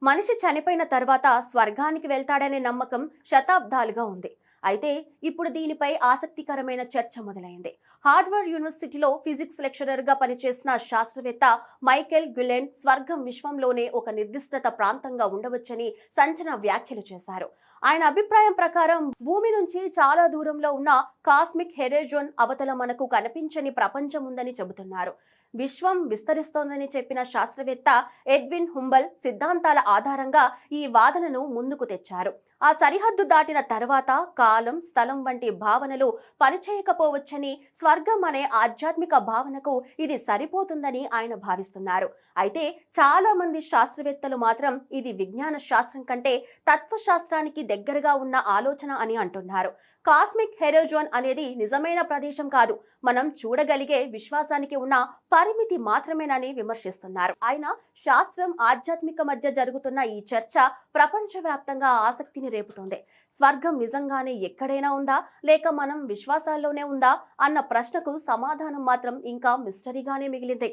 మనిషి చనిపోయిన తర్వాత స్వర్గానికి వెళ్తాడనే నమ్మకం శతాబ్దాలుగా ఉంది. అయితే ఇప్పుడు దీనిపై ఆసక్తికరమైన చర్చ మొదలైంది. హార్వర్డ్ యూనివర్సిటీలో ఫిజిక్స్ లెక్చరర్ గా పనిచేసిన శాస్త్రవేత్త మైకెల్ గులెన్ స్వర్గం విశ్వంలోనే ఒక నిర్దిష్ట ప్రాంతంగా ఉండవచ్చని సంచలన వ్యాఖ్యలు చేశారు. ఆయన అభిప్రాయం ప్రకారం భూమి నుంచి చాలా దూరంలో ఉన్న కాస్మిక్ హెరేజోన్ అవతల మనకు కనిపించని ప్రపంచం ఉందని చెబుతున్నారు. విశ్వం విస్తరిస్తోందని చెప్పిన శాస్త్రవేత్త ఎడ్విన్ హుంబల్ సిద్ధాంతాల ఆధారంగా ఈ వాదనను ముందుకు తెచ్చారు. ఆ సరిహద్దు దాటిన తర్వాత కాలం, స్థలం వంటి భావనలు పనిచేయకపోవచ్చని, స్వర్గం అనే ఆధ్యాత్మిక భావనకు ఇది సరిపోతుందని ఆయన భావిస్తున్నారు. అయితే చాలా మంది శాస్త్రవేత్తలు మాత్రం ఇది విజ్ఞాన శాస్త్రం కంటే తత్వశాస్త్రానికి దగ్గరగా ఉన్న ఆలోచన అని అంటున్నారు. కాస్మిక్ హెరోజోన్ అనేది నిజమైన ప్రదేశం కాదు, మనం చూడగలిగే విశ్వాసానికి ఉన్న పరిమితి మాత్రమేనని విమర్శిస్తున్నారు. ఆయన శాస్త్రం, ఆధ్యాత్మిక మధ్య జరుగుతున్న ఈ చర్చ ప్రపంచవ్యాప్తంగా ఆసక్తిని రేపుతోంది. స్వర్గం నిజంగానే ఎక్కడైనా ఉందా, లేక మనం విశ్వాసాల్లోనే ఉందా అన్న ప్రశ్నకు సమాధానం మాత్రం ఇంకా మిస్టరీగానే మిగిలింది.